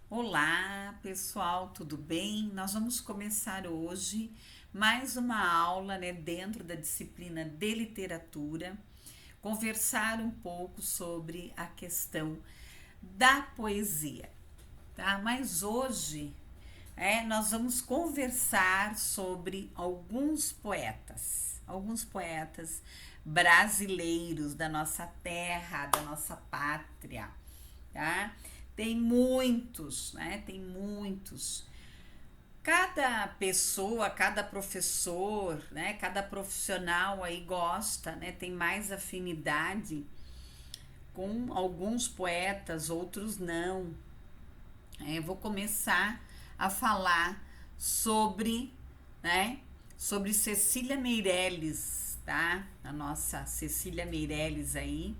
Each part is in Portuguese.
Olá, pessoal, tudo bem? Nós vamos começar hoje mais uma aula, dentro da disciplina de literatura, conversar um pouco sobre a questão da poesia, tá? Mas hoje, nós vamos conversar sobre alguns poetas brasileiros da nossa terra, da nossa pátria, tá? Tem muitos, né? Tem muitos. Cada pessoa, cada professor, né? Cada profissional aí gosta, né? Tem mais afinidade com alguns poetas, outros não. Vou começar a falar sobre, né? Sobre Cecília Meirelles, tá? A nossa Cecília Meirelles aí,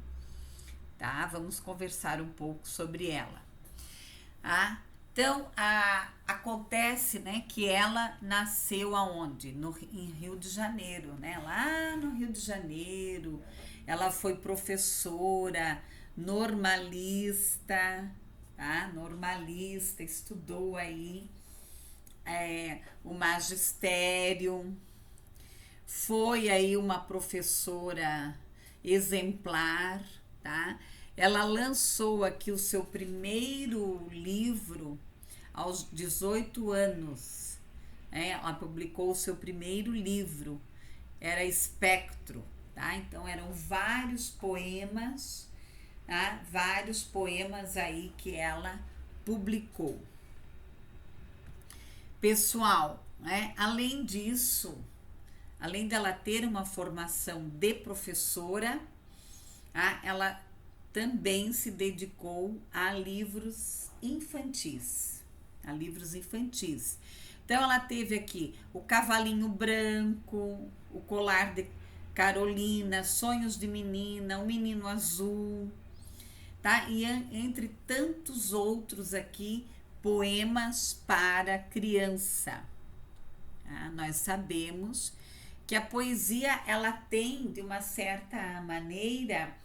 tá? Vamos conversar um pouco sobre ela. Ah, então, acontece, né, que ela nasceu aonde? Em Rio de Janeiro, né? Lá no Rio de Janeiro. Ela foi professora, normalista, tá? Normalista, estudou aí o magistério, foi aí uma professora exemplar, tá? Ela lançou aqui o seu primeiro livro aos 18 anos. Ela publicou o seu primeiro livro, era Espectro, tá? Então eram vários poemas, tá? Vários poemas aí que ela publicou. Pessoal, além disso, além dela ter uma formação de professora, ela também se dedicou a livros infantis. A livros infantis. Então ela teve aqui o Cavalinho Branco, o Colar de Carolina, Sonhos de Menina, o Menino Azul, tá? E entre tantos outros aqui, poemas para criança. Tá? Nós sabemos que a poesia ela tem, de uma certa maneira,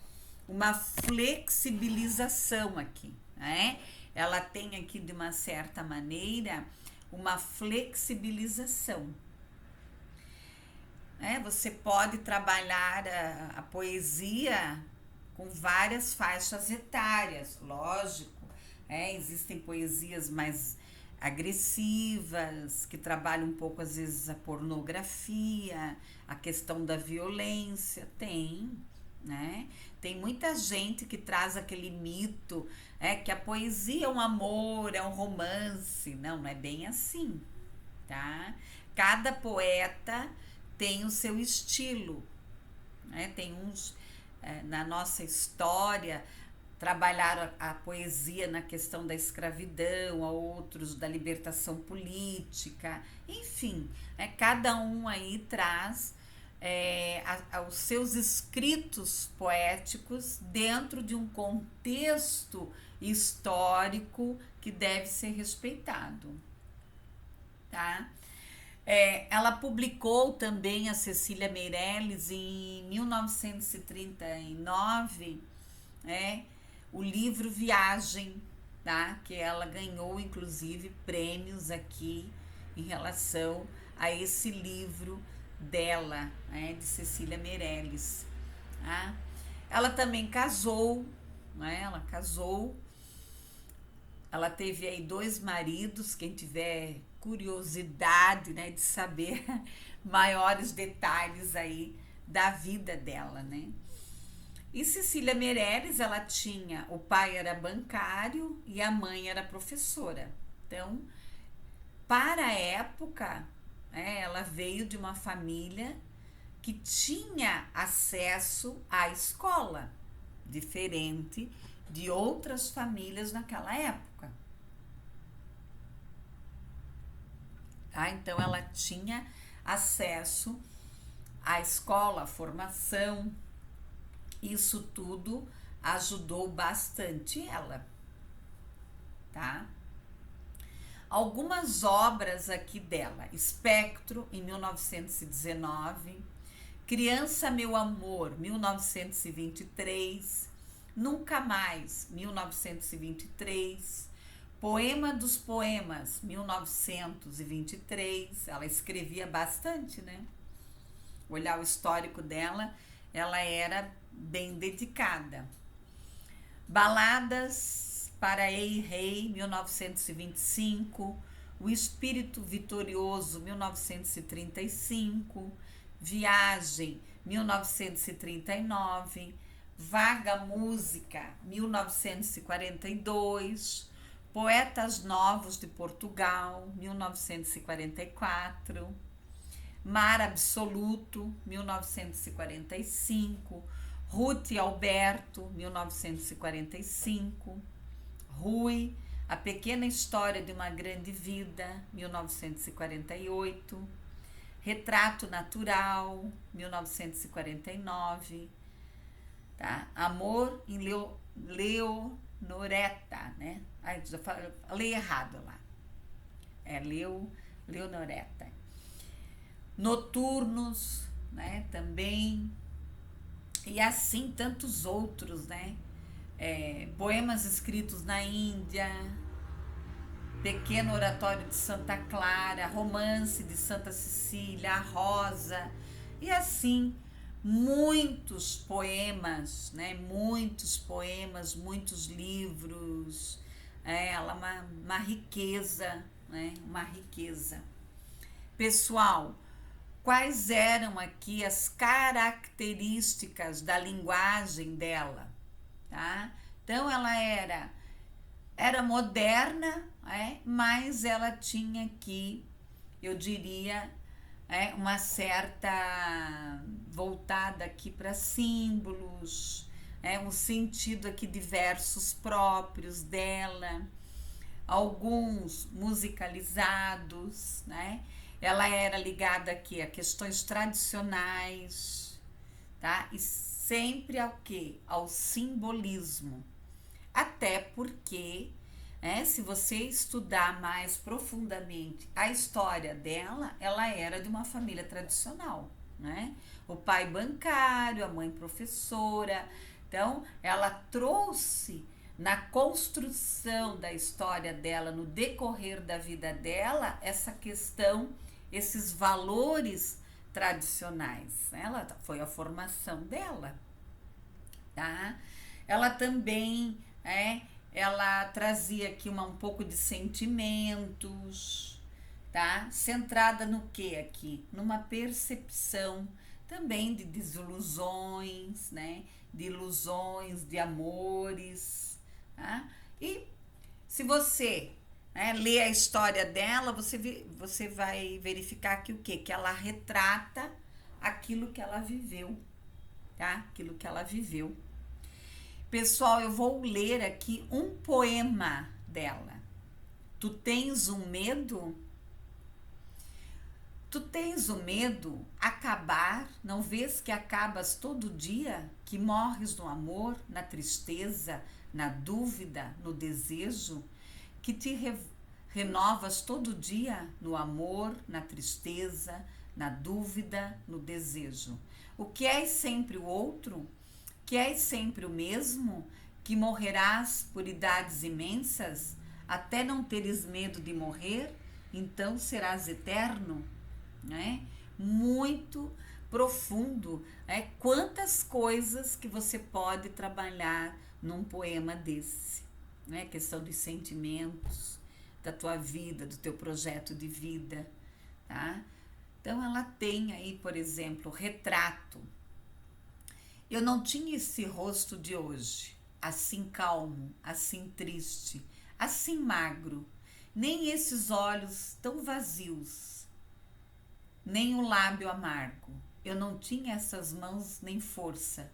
uma flexibilização aqui, né? Ela tem aqui, de uma certa maneira, uma flexibilização. Você pode trabalhar a poesia com várias faixas etárias, lógico. Existem poesias mais agressivas, que trabalham um pouco, às vezes, a pornografia, a questão da violência, né? Tem muita gente que traz aquele mito, que a poesia é um amor, é um romance. Não é bem assim, tá? Cada poeta tem o seu estilo, né? Tem uns, na nossa história, trabalharam a poesia na questão da escravidão, a outros da libertação política, enfim, cada um aí traz os seus escritos poéticos dentro de um contexto histórico que deve ser respeitado, tá? Ela publicou também, a Cecília Meirelles, em 1939, o livro Viagem, tá? Que ela ganhou, inclusive, prêmios aqui em relação a esse livro dela, de Cecília Meirelles. Tá? Ela também casou, ela teve aí 2 maridos. Quem tiver curiosidade, de saber maiores detalhes aí da vida dela, né? E Cecília Meirelles, ela tinha, o pai era bancário e a mãe era professora. Então, para a época, ela veio de uma família que tinha acesso à escola, diferente de outras famílias naquela época. Tá? Então, ela tinha acesso à escola, à formação. Isso tudo ajudou bastante ela, tá? Algumas obras aqui dela: Espectro, em 1919, Criança Meu Amor, 1923, Nunca Mais, 1923, Poema dos Poemas, 1923. Ela escrevia bastante, né? Olhar o histórico dela, ela era bem dedicada. Baladas para Ei Rei, 1925. O Espírito Vitorioso, 1935. Viagem, 1939. Vaga Música, 1942. Poetas Novos de Portugal, 1944. Mar Absoluto, 1945. Ruth e Alberto, 1945. Rui, A Pequena História de uma Grande Vida, 1948. Retrato Natural, 1949. Tá? Amor em Leonoreta, né? Ai, já falei errado lá. É Leonoreta. Noturnos, né? Também. E assim tantos outros, né? Poemas escritos na Índia, Pequeno Oratório de Santa Clara, Romance de Santa Cecília, A Rosa, e assim muitos poemas, né? Muitos poemas, muitos livros. Ela é uma riqueza, né? Uma riqueza. Pessoal, quais eram aqui as características da linguagem dela, tá? Então ela era moderna, mas ela tinha aqui, eu diria, uma certa voltada aqui para símbolos, um sentido aqui de versos próprios dela, alguns musicalizados, né? Ela era ligada aqui a questões tradicionais, tá? E sempre ao quê? Ao simbolismo. Até porque, se você estudar mais profundamente a história dela, ela era de uma família tradicional, né? O pai bancário, a mãe professora. Então, ela trouxe na construção da história dela, no decorrer da vida dela, essa questão, esses valores tradicionais. Ela foi a formação dela, tá? Ela também, ela trazia aqui um pouco de sentimentos, tá? Centrada no que aqui? Numa percepção também de desilusões, né? De ilusões, de amores, tá? E se você ler a história dela, você vai verificar que o quê? Que ela retrata aquilo que ela viveu, tá? Aquilo que ela viveu. Pessoal, eu vou ler aqui um poema dela. Tu tens um medo? Tu tens o medo acabar? Não vês que acabas todo dia? Que morres no amor, na tristeza, na dúvida, no desejo? Que te renovas todo dia no amor, na tristeza, na dúvida, no desejo? O que és sempre o outro? Que és sempre o mesmo? Que morrerás por idades imensas? Até não teres medo de morrer? Então serás eterno? Muito profundo. Quantas coisas que você pode trabalhar num poema desse, questão dos sentimentos da tua vida, do teu projeto de vida, tá? Então ela tem aí, por exemplo, retrato. Eu não tinha esse rosto de hoje, assim calmo, assim triste, assim magro, nem esses olhos tão vazios, nem o lábio amargo. Eu não tinha essas mãos nem força,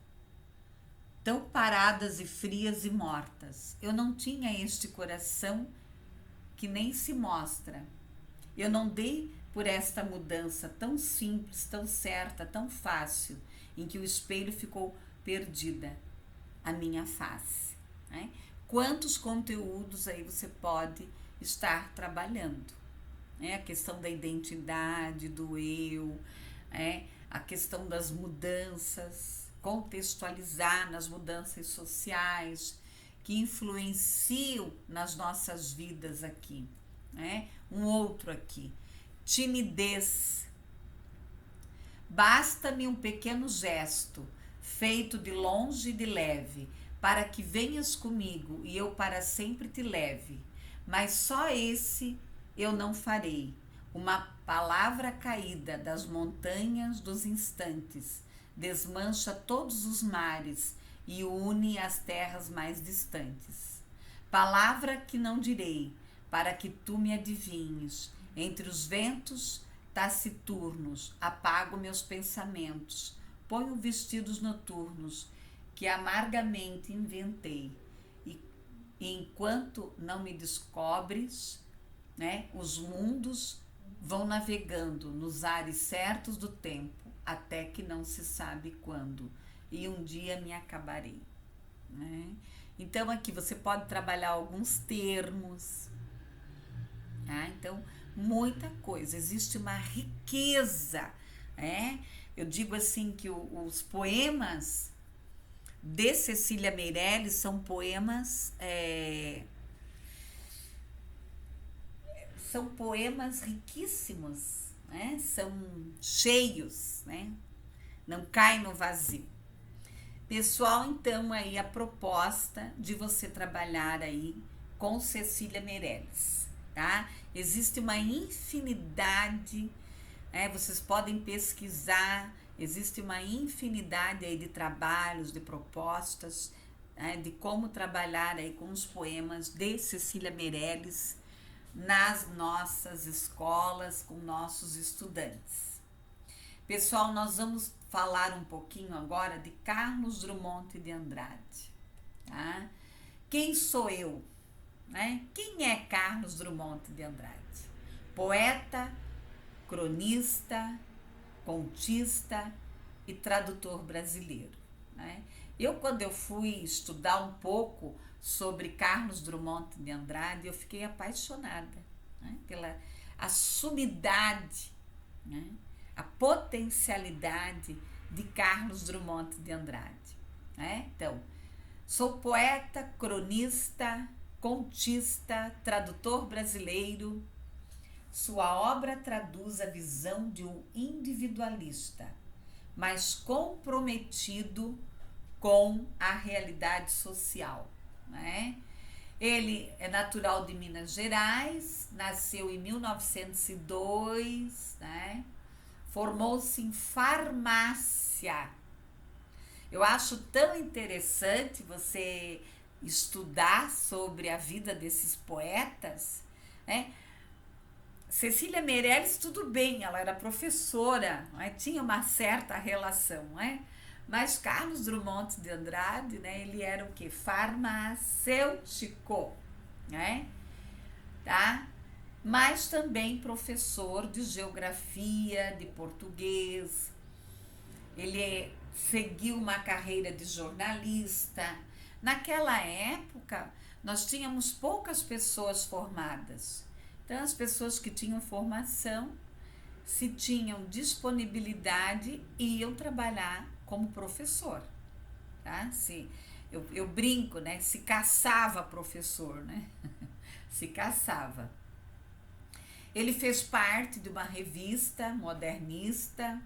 tão paradas e frias e mortas. Eu não tinha este coração que nem se mostra. Eu não dei por esta mudança tão simples, tão certa, tão fácil, em que o espelho ficou perdida, a minha face. Quantos conteúdos aí você pode estar trabalhando? A questão da identidade, do eu, a questão das mudanças, contextualizar nas mudanças sociais que influenciam nas nossas vidas aqui, né? Um outro aqui, timidez. Basta-me um pequeno gesto, feito de longe e de leve, para que venhas comigo e eu para sempre te leve. Mas só esse eu não farei. Uma palavra caída das montanhas dos instantes desmancha todos os mares e une as terras mais distantes. Palavra que não direi, para que tu me adivinhes. Entre os ventos taciturnos apago meus pensamentos, ponho vestidos noturnos que amargamente inventei. E enquanto não me descobres, né, os mundos vão navegando nos ares certos do tempo, até que não se sabe quando, e um dia me acabarei, né? Então aqui você pode trabalhar alguns termos, tá? Então muita coisa, existe uma riqueza, né? Eu digo assim que os poemas de Cecília Meirelles são poemas riquíssimos, né? São cheios, né? Não cai no vazio. Pessoal, então aí a proposta de você trabalhar aí com Cecília Meirelles, tá? Existe uma infinidade, vocês podem pesquisar, existe uma infinidade aí de trabalhos, de propostas, de como trabalhar aí com os poemas de Cecília Meirelles nas nossas escolas, com nossos estudantes. Pessoal, nós vamos falar um pouquinho agora de Carlos Drummond de Andrade, tá? Quem sou eu? Né? Quem é Carlos Drummond de Andrade? Poeta, cronista, contista e tradutor brasileiro, né? Quando eu fui estudar um pouco sobre Carlos Drummond de Andrade, eu fiquei apaixonada, né, pela a sumidade, né, a potencialidade de Carlos Drummond de Andrade, né? Então, sou poeta, cronista, contista, tradutor brasileiro. Sua obra traduz a visão de um individualista, mas comprometido com a realidade social, né? Ele é natural de Minas Gerais, nasceu em 1902, né? Formou-se em farmácia. Eu acho tão interessante você estudar sobre a vida desses poetas, né? Cecília Meirelles, tudo bem, ela era professora, né? Tinha uma certa relação, né? Mas Carlos Drummond de Andrade, né, ele era o quê? Farmacêutico, né? Tá? Mas também professor de geografia, de português. Ele seguiu uma carreira de jornalista. Naquela época, nós tínhamos poucas pessoas formadas. Então, as pessoas que tinham formação, se tinham disponibilidade, iam trabalhar como professor, tá? Eu brinco, né? Se caçava professor, né? Se caçava. Ele fez parte de uma revista modernista.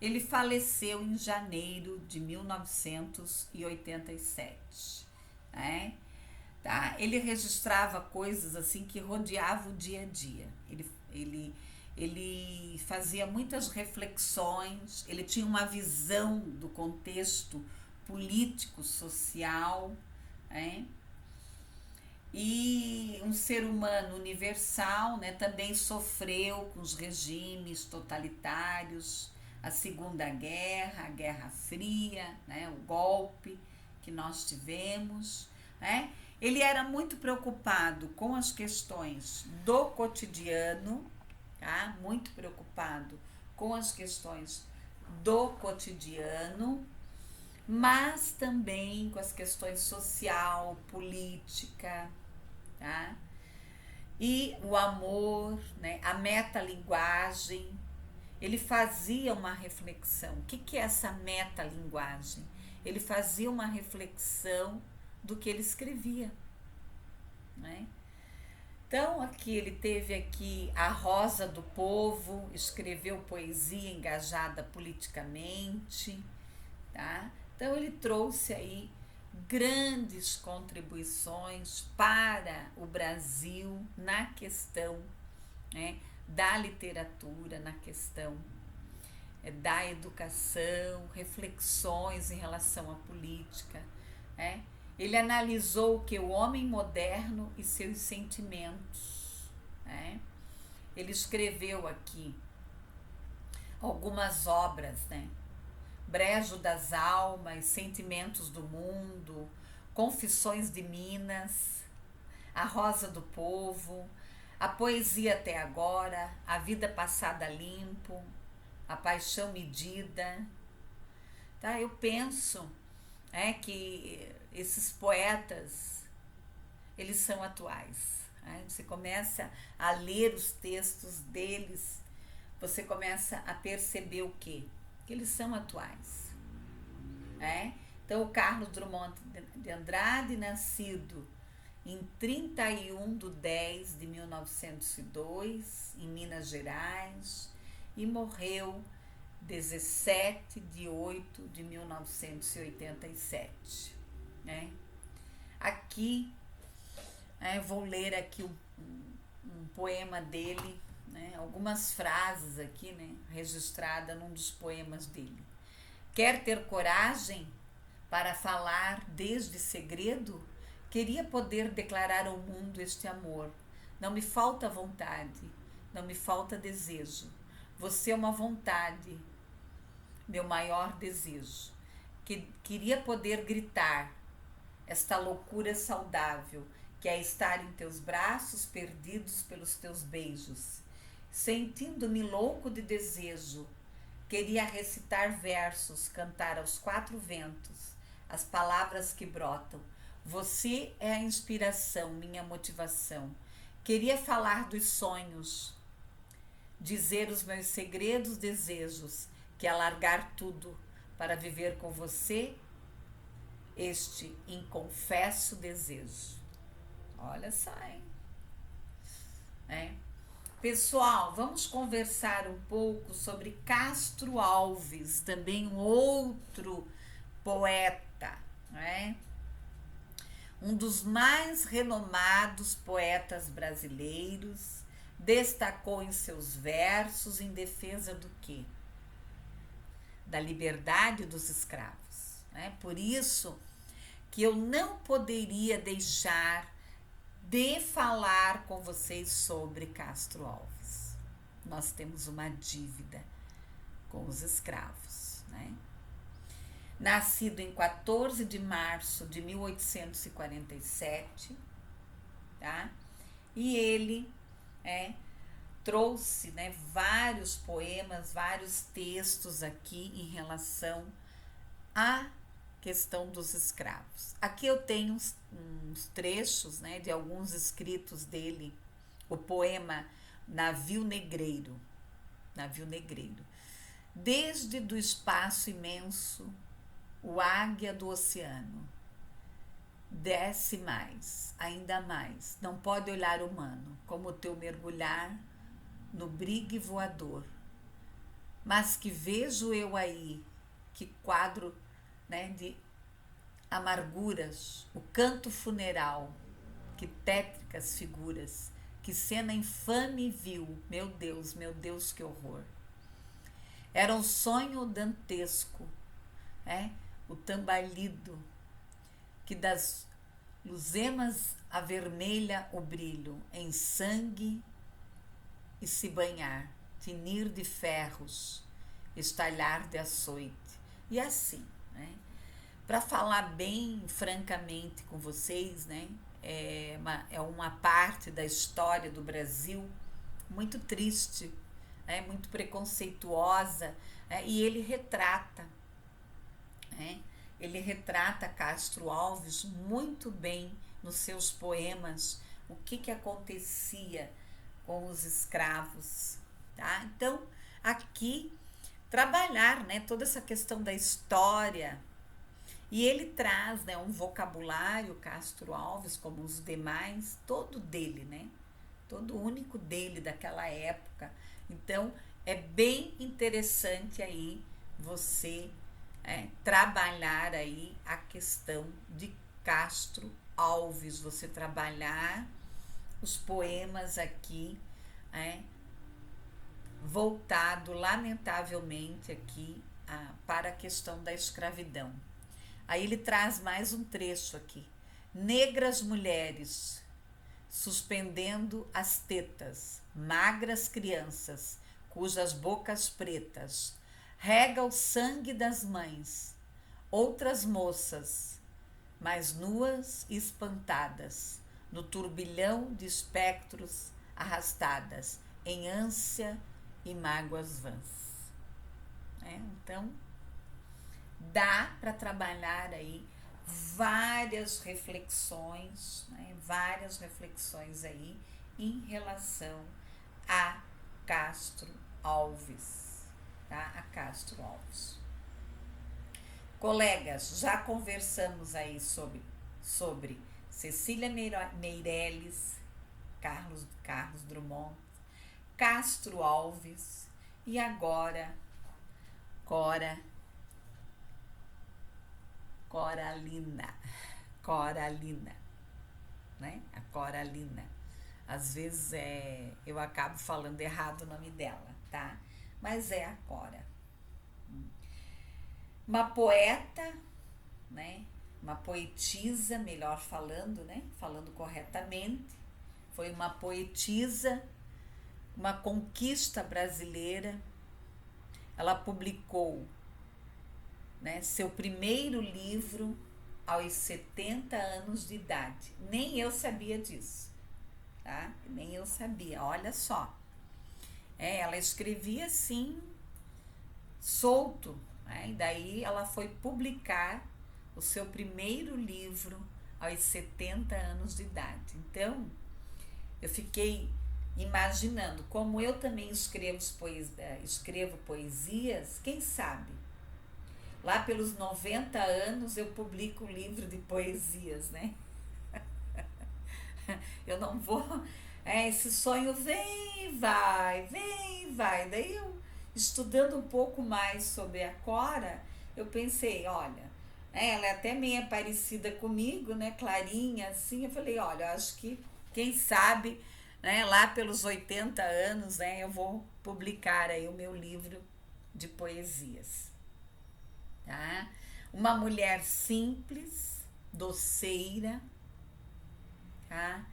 Ele faleceu em janeiro de 1987, né? Tá? Ele registrava coisas assim que rodeavam o dia a dia. Ele fazia muitas reflexões, ele tinha uma visão do contexto político, social, né? E um ser humano universal, né? Também sofreu com os regimes totalitários, a Segunda Guerra, a Guerra Fria, né? O golpe que nós tivemos, né? Ele era muito preocupado com as questões do cotidiano, tá? Muito preocupado com as questões do cotidiano, mas também com as questões social, política, tá? E o amor, né? A metalinguagem. Ele fazia uma reflexão. O que é essa metalinguagem? Ele fazia uma reflexão do que ele escrevia, né? Então, aqui ele teve aqui A Rosa do Povo, escreveu poesia engajada politicamente, tá? Então, ele trouxe aí grandes contribuições para o Brasil na questão, né, da literatura, na questão da educação, reflexões em relação à política, né? Ele analisou o que o homem moderno e seus sentimentos, né? Ele escreveu aqui algumas obras, né? Brejo das Almas, Sentimentos do Mundo, Confissões de Minas, A Rosa do Povo, A Poesia Até Agora, A Vida Passada Limpo, A Paixão Medida. Tá? Eu penso que esses poetas, eles são atuais. Né? Você começa a ler os textos deles, você começa a perceber o quê? Que eles são atuais. Né? Então, o Carlos Drummond de Andrade, nascido em 31/10/1902, em Minas Gerais, e morreu 17/8/1987. Né? Aqui, vou ler aqui um poema dele, né? Algumas frases aqui, né? Registrada num dos poemas dele. Quer ter coragem para falar desde segredo? Queria poder declarar ao mundo este amor. Não me falta vontade, não me falta desejo. Você é uma vontade, meu maior desejo. Queria poder gritar esta loucura saudável, que é estar em teus braços, perdidos pelos teus beijos. Sentindo-me louco de desejo, queria recitar versos, cantar aos quatro ventos, as palavras que brotam. Você é a inspiração, minha motivação. Queria falar dos sonhos, dizer os meus segredos, desejos, que alargar tudo para viver com você este inconfesso desejo. Olha só, hein? Pessoal, vamos conversar um pouco sobre Castro Alves, também um outro poeta, né? Um dos mais renomados poetas brasileiros, destacou em seus versos em defesa do quê? Da liberdade dos escravos. Né? Por isso que eu não poderia deixar de falar com vocês sobre Castro Alves. Nós temos uma dívida com os escravos. Né? Nascido em 14 de março de 1847, tá? E ele trouxe, né, vários poemas, vários textos aqui em relação à questão dos escravos. Aqui eu tenho uns trechos, né, de alguns escritos dele, o poema Navio Negreiro. Navio Negreiro. Desde do espaço imenso, o águia do oceano desce mais, ainda mais, não pode olhar humano, como o teu mergulhar no brigue voador. Mas que vejo eu aí, que quadro, né, de amarguras, o canto funeral, que tétricas figuras, que cena infame viu, meu Deus, que horror. Era um sonho dantesco, o tambalido, que das luzemas avermelha o brilho, em sangue e se banhar, tinir de ferros, estalhar de açoite. E assim, né? Para falar bem francamente com vocês, né? É uma parte da história do Brasil muito triste, muito preconceituosa, e ele retrata, Castro Alves muito bem nos seus poemas o que acontecia com os escravos, tá? Então, aqui trabalhar, né, toda essa questão da história E ele traz, né, um vocabulário, Castro Alves, como os demais, todo dele, né? Todo único dele daquela época. Então, é bem interessante aí você trabalhar aí a questão de Castro Alves, você trabalhar os poemas aqui, voltado, lamentavelmente, aqui para a questão da escravidão. Aí ele traz mais um trecho aqui. Negras mulheres, suspendendo as tetas, magras crianças, cujas bocas pretas rega o sangue das mães, outras moças, mais nuas e espantadas, no turbilhão de espectros arrastadas, em ânsia e mágoas vãs. Então, dá para trabalhar aí várias reflexões, aí em relação a Castro Alves, tá? A Castro Alves. Colegas, já conversamos aí sobre Cecília Meirelles, Carlos Drummond, Castro Alves e agora Coralina, né? A Coralina. Às vezes eu acabo falando errado o nome dela, tá? Mas é a Cora. Uma poeta, né? Uma poetisa, melhor falando, né? Falando corretamente. Foi uma poetisa, uma conquista brasileira. Ela publicou, né, seu primeiro livro aos 70 anos de idade. Nem eu sabia disso, tá? Nem eu sabia, olha só. Ela escrevia assim, solto, né? E daí ela foi publicar o seu primeiro livro aos 70 anos de idade. Então, eu fiquei imaginando, como eu também escrevo poesias, quem sabe? Lá pelos 90 anos eu publico um livro de poesias, né? Eu não vou... esse sonho vem e vai. Daí eu, estudando um pouco mais sobre a Cora, eu pensei, olha, ela é até meio parecida comigo, né? Clarinha, assim. Eu falei, olha, eu acho que, quem sabe, né, lá pelos 80 anos, né, eu vou publicar aí o meu livro de poesias. Tá? Uma mulher simples, doceira, tá?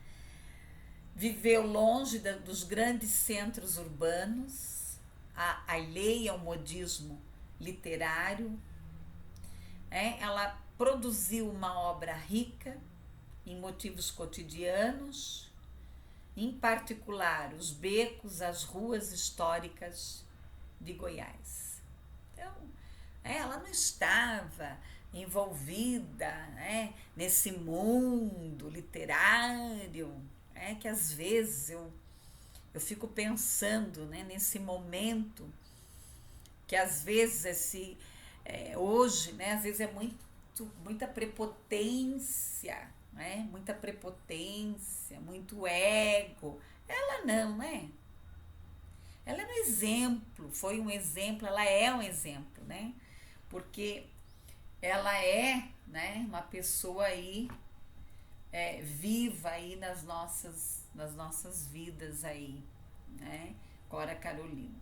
Viveu longe dos grandes centros urbanos, alheia ao modismo literário. Ela produziu uma obra rica em motivos cotidianos, em particular os becos, as ruas históricas de Goiás. Então, ela não estava envolvida, né, nesse mundo literário, que às vezes eu fico pensando, né, nesse momento que às vezes hoje, né, às vezes é muita prepotência, né, muito ego. Ela não, né? Ela é um exemplo, foi um exemplo, ela é um exemplo, né? Porque ela é, né, uma pessoa aí viva aí nas nossas vidas aí, né? Coralina.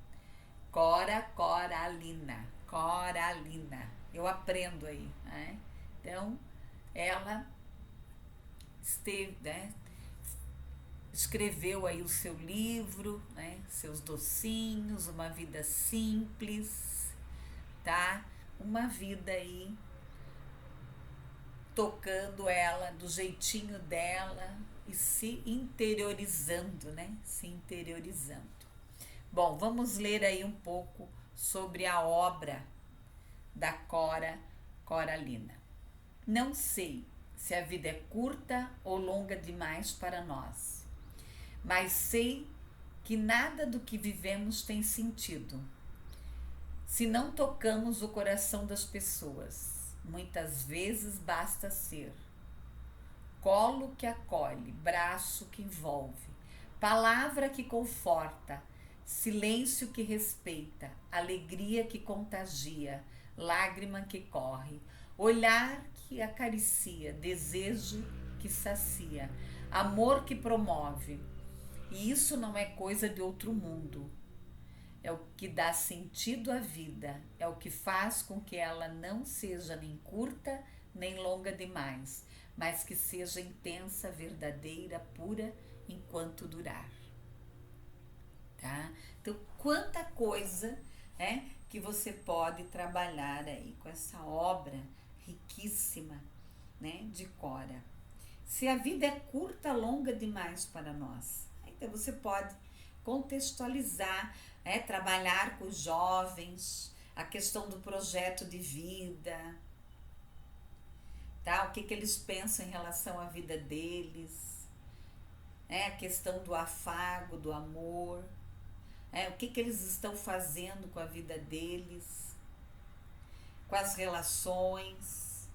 Eu aprendo aí, né? Então, ela esteve, né, escreveu aí o seu livro, né, seus docinhos, uma vida simples, tá? Uma vida aí tocando ela do jeitinho dela e se interiorizando, né? Se interiorizando. Bom, vamos ler aí um pouco sobre a obra da Coralina. Não sei se a vida é curta ou longa demais para nós, mas sei que nada do que vivemos tem sentido se não tocamos o coração das pessoas. muitas vezes basta ser colo que acolhe, braço que envolve, palavra que conforta, silêncio que respeita, alegria que contagia, lágrima que corre, olhar que acaricia, desejo que sacia, amor que promove. E isso não é coisa de outro mundo. É o que dá sentido à vida, é o que faz com que ela não seja nem curta nem longa demais, mas que seja intensa, verdadeira, pura, enquanto durar. Tá? Então, quanta coisa que você pode trabalhar aí com essa obra riquíssima, né, de Cora. Se a vida é curta, longa demais para nós, então você pode contextualizar, trabalhar com os jovens, a questão do projeto de vida, tá? O que eles pensam em relação à vida deles, a questão do afago, do amor, o que eles estão fazendo com a vida deles, com as relações.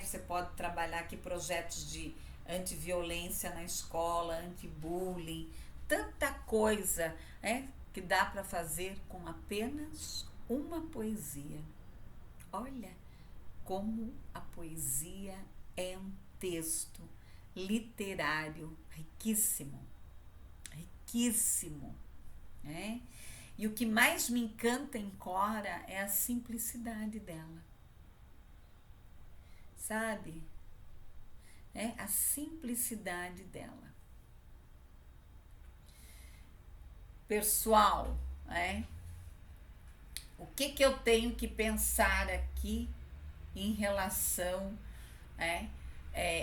Você pode trabalhar aqui projetos de antiviolência na escola, anti-bullying, tanta coisa que dá para fazer com apenas uma poesia. Olha como a poesia é um texto literário riquíssimo, riquíssimo, né? E o que mais me encanta em Cora é a simplicidade dela, sabe? A simplicidade dela. Pessoal, o que eu tenho que pensar aqui em relação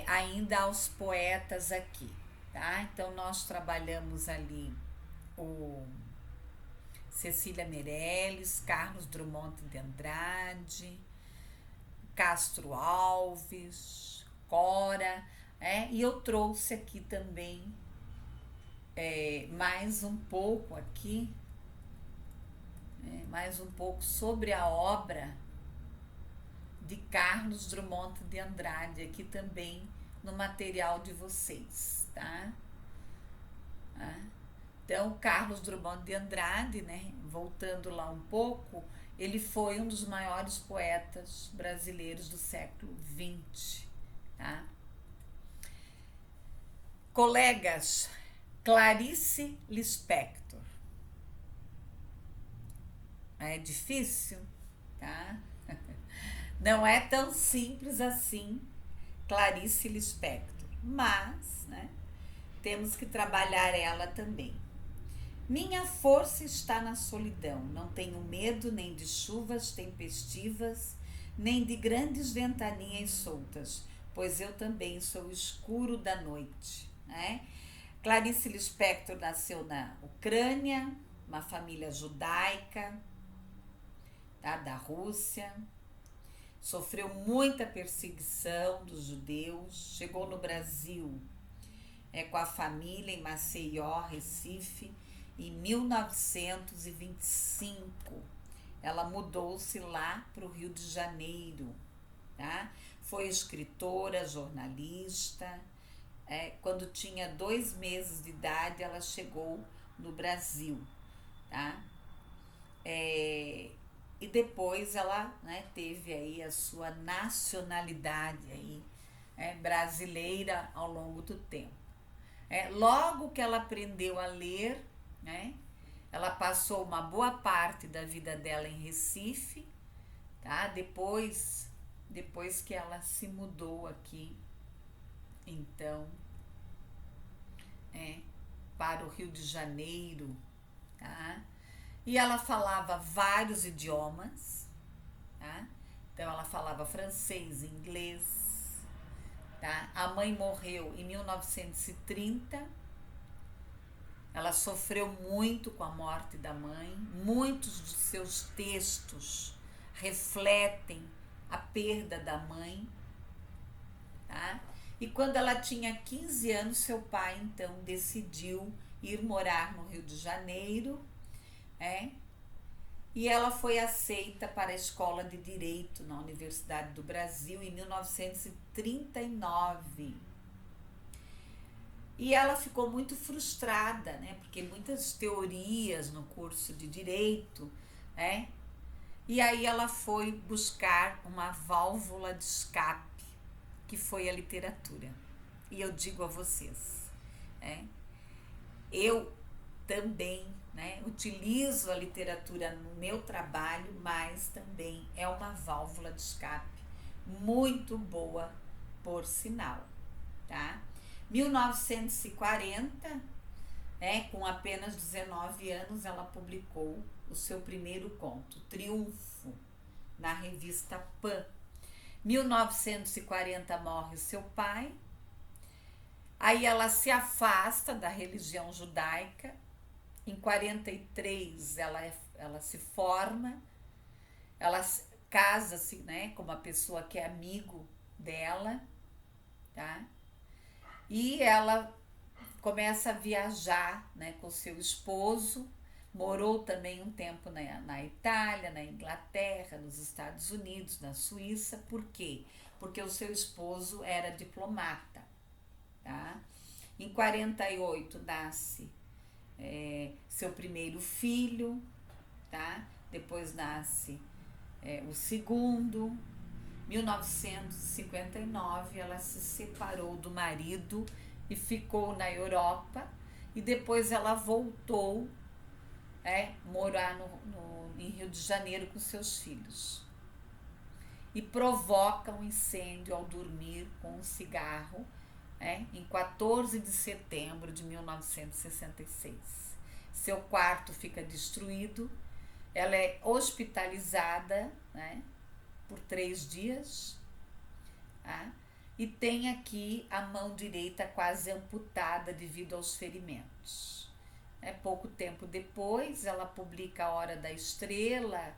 ainda aos poetas aqui, tá? Então nós trabalhamos ali o Cecília Meirelles, Carlos Drummond de Andrade, Castro Alves, Cora, e eu trouxe aqui também mais um pouco aqui, mais um pouco sobre a obra de Carlos Drummond de Andrade, aqui também no material de vocês, tá? Então, Carlos Drummond de Andrade, voltando lá um pouco, ele foi um dos maiores poetas brasileiros do século XX, tá? Colegas, Clarice Lispector. É difícil, tá? Não é tão simples assim, Clarice Lispector, mas, temos que trabalhar ela também. Minha força está na solidão, não tenho medo nem de chuvas tempestivas, nem de grandes ventanias soltas, pois eu também sou o escuro da noite, Clarice Lispector nasceu na Ucrânia, uma família judaica, tá, da Rússia, sofreu muita perseguição dos judeus, chegou no Brasil com a família em Maceió, Recife, em 1925. Ela mudou-se lá para o Rio de Janeiro, tá? Foi escritora, jornalista. Quando tinha 2 meses de idade, ela chegou no Brasil, tá? E depois ela teve aí a sua nacionalidade aí, brasileira ao longo do tempo. Logo que ela aprendeu a ler, ela passou uma boa parte da vida dela em Recife, tá? Depois que ela se mudou aqui, então, para o Rio de Janeiro, tá? E ela falava vários idiomas, tá? Então ela falava francês, inglês, tá? A mãe morreu em 1930. Ela sofreu muito com a morte da mãe. Muitos de seus textos refletem a perda da mãe, tá? E quando ela tinha 15 anos, seu pai então decidiu ir morar no Rio de Janeiro, e ela foi aceita para a Escola de Direito na Universidade do Brasil em 1939. E ela ficou muito frustrada, né? Porque muitas teorias no curso de Direito, né? E aí ela foi buscar uma válvula de escape, que foi a literatura. E eu digo a vocês, né? Eu também, né, utilizo a literatura no meu trabalho, mas também é uma válvula de escape muito boa, por sinal, tá? 1940, né, com apenas 19 anos, ela publicou o seu primeiro conto, Triunfo, na revista Pan. 1940 morre seu pai, aí ela se afasta da religião judaica. Em 43 ela se forma, ela casa-se, né, com uma pessoa que é amigo dela, tá? E ela começa a viajar, né, com seu esposo, morou também um tempo na Itália, na Inglaterra, nos Estados Unidos, na Suíça. Por quê? Porque o seu esposo era diplomata, tá? Em 48 nasce seu primeiro filho, tá? Depois nasce o segundo. 1959 ela se separou do marido e ficou na Europa, e depois ela voltou morar em Rio de Janeiro com seus filhos, e provoca um incêndio ao dormir com um cigarro, em 14 de setembro de 1966. Seu quarto fica destruído, ela é hospitalizada, né, por 3 dias, tá? E tem aqui a mão direita quase amputada devido aos ferimentos. Pouco tempo depois, ela publica A Hora da Estrela,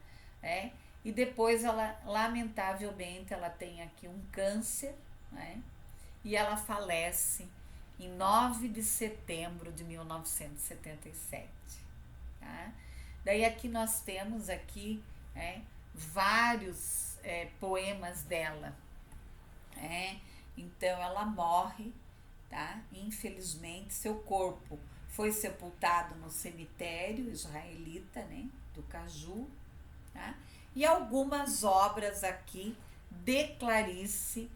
e depois ela, lamentavelmente, ela tem aqui um câncer, né? E ela falece em 9 de setembro de 1977. Tá? Daí aqui nós temos aqui vários poemas dela. Então ela morre, tá? Infelizmente, seu corpo foi sepultado no cemitério israelita, né, do Caju, tá? E algumas obras aqui de Clarice,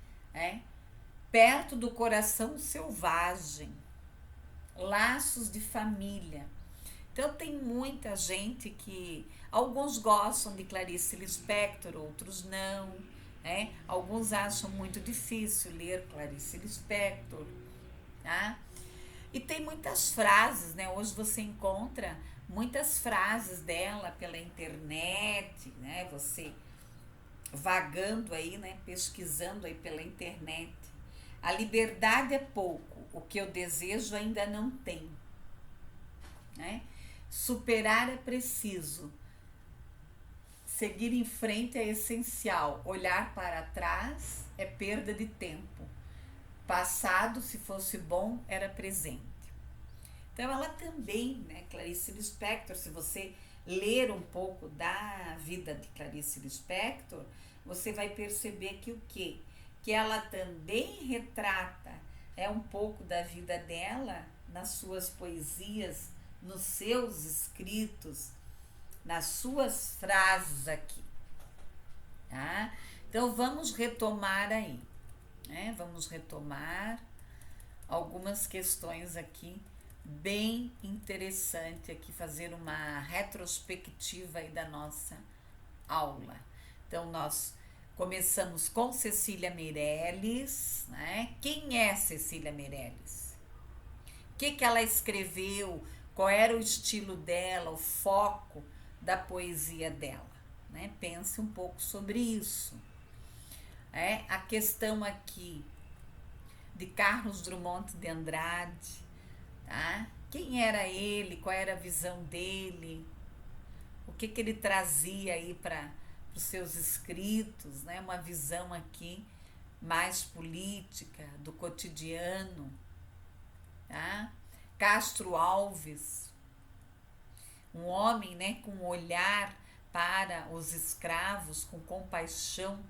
Perto do Coração Selvagem, Laços de Família. Então tem muita gente que, alguns gostam de Clarice Lispector, outros não, alguns acham muito difícil ler Clarice Lispector, tá? E tem muitas frases, né? Hoje você encontra muitas frases dela pela internet, né? Você vagando aí, né? Pesquisando aí pela internet. A liberdade é pouco, o que eu desejo ainda não tenho, né? Superar é preciso, seguir em frente é essencial, olhar para trás é perda de tempo, passado, se fosse bom, era presente. Então ela também, né, Clarice Lispector, se você ler um pouco da vida de Clarice Lispector, você vai perceber que o quê? Que ela também retrata um pouco da vida dela nas suas poesias, nos seus escritos, nas suas frases aqui, tá? Então vamos retomar aí, né? Vamos retomar algumas questões aqui bem interessante aqui, fazer uma retrospectiva aí da nossa aula. Então nós começamos com Cecília Meirelles, né? Quem é Cecília Meirelles? O que ela escreveu? Qual era o estilo dela, o foco da poesia dela, né? Pense um pouco sobre isso. A questão aqui de Carlos Drummond de Andrade, tá? Quem era ele? Qual era a visão dele? O que ele trazia aí para os seus escritos, né? Uma visão aqui mais política, do cotidiano, tá? Castro Alves, um homem, né, com um olhar para os escravos com compaixão,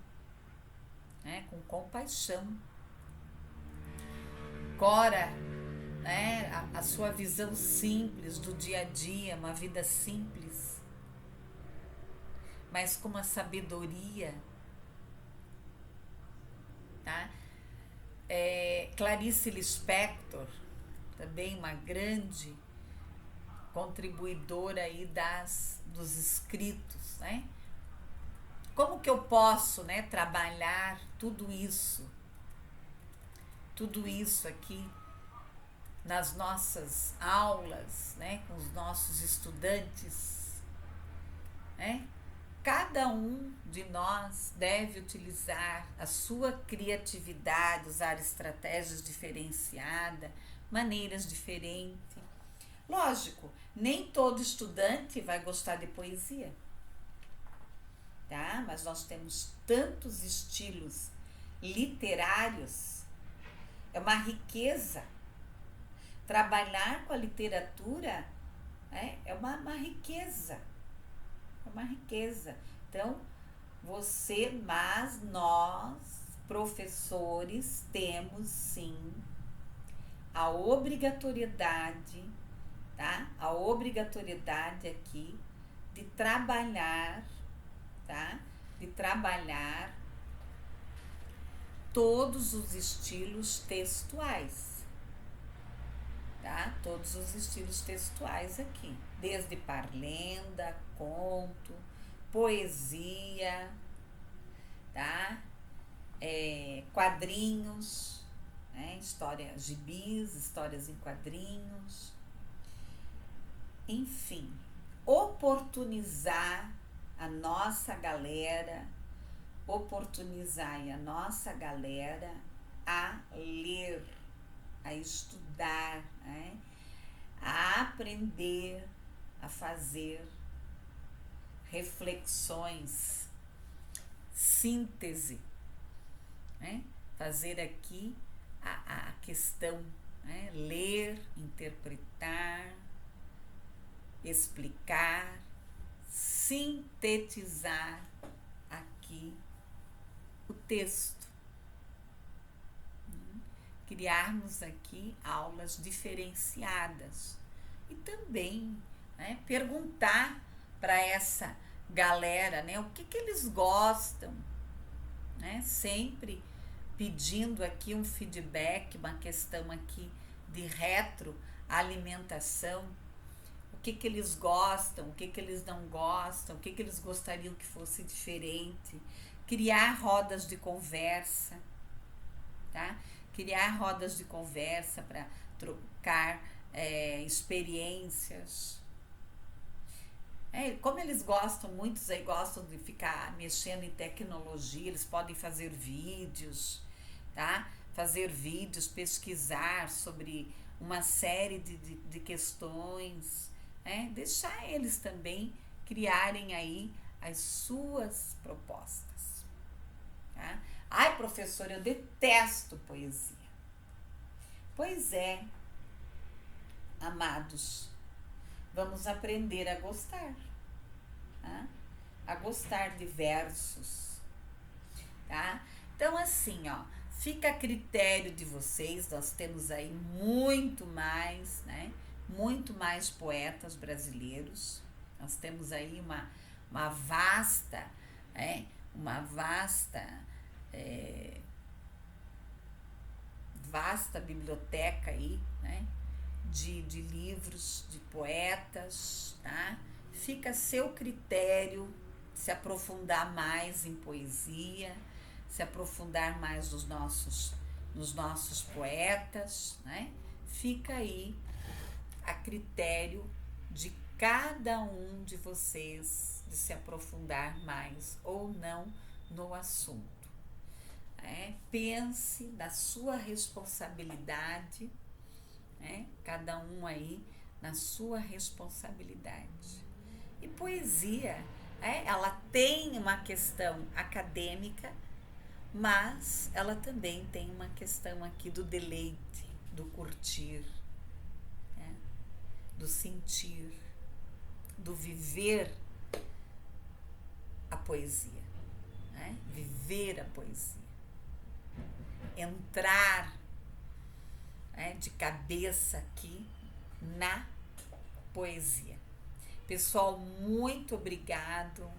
né? Com compaixão. Cora, né? A sua visão simples do dia a dia, uma vida simples, mas com uma sabedoria, tá? Clarice Lispector, também uma grande contribuidora aí dos escritos, né? Como que eu posso, né, trabalhar tudo isso aqui nas nossas aulas, né, com os nossos estudantes, né? Cada um de nós deve utilizar a sua criatividade, usar estratégias diferenciadas, maneiras diferentes. Lógico, nem todo estudante vai gostar de poesia, tá? Mas nós temos tantos estilos literários, é uma riqueza. Trabalhar com a literatura é uma riqueza. É uma riqueza. Então, nós, professores, temos sim a obrigatoriedade, tá? A obrigatoriedade aqui de trabalhar, tá? De trabalhar todos os estilos textuais, tá? Todos os estilos textuais aqui, desde parlenda, conto, poesia, tá? Quadrinhos, né? Gibis, histórias em quadrinhos, enfim, oportunizar a nossa galera a ler, a estudar, né? A aprender, a fazer reflexões, síntese, né? Fazer aqui a questão, né? Ler, interpretar, explicar, sintetizar aqui o texto. Criarmos aqui aulas diferenciadas e também, né, perguntar para essa galera, né, o que eles gostam, né, sempre pedindo aqui um feedback, uma questão aqui de retroalimentação, o que eles gostam, o que eles não gostam, o que eles gostariam que fosse diferente, criar rodas de conversa, tá? Criar rodas de conversa para trocar experiências. Como eles gostam, muitos aí gostam de ficar mexendo em tecnologia, eles podem fazer vídeos, tá? Fazer vídeos, pesquisar sobre uma série de questões, né? Deixar eles também criarem aí as suas propostas, tá? Ai, professora, eu detesto poesia. Pois é, amados, vamos aprender a gostar, tá? A gostar de versos, tá? Então, assim, ó, fica a critério de vocês, nós temos aí muito mais, né? Muito mais poetas brasileiros, nós temos aí uma vasta, vasta biblioteca aí, né? De livros, de poetas, tá? Fica a seu critério se aprofundar mais em poesia, se aprofundar mais nos nossos poetas, né? Fica aí a critério de cada um de vocês de se aprofundar mais ou não no assunto. Pense na sua responsabilidade, né? Cada um aí na sua responsabilidade. E poesia, ela tem uma questão acadêmica, mas ela também tem uma questão aqui do deleite, do curtir, né? Do sentir, do viver a poesia, né? Viver a poesia, entrar, né, de cabeça aqui na poesia. Pessoal, muito obrigado.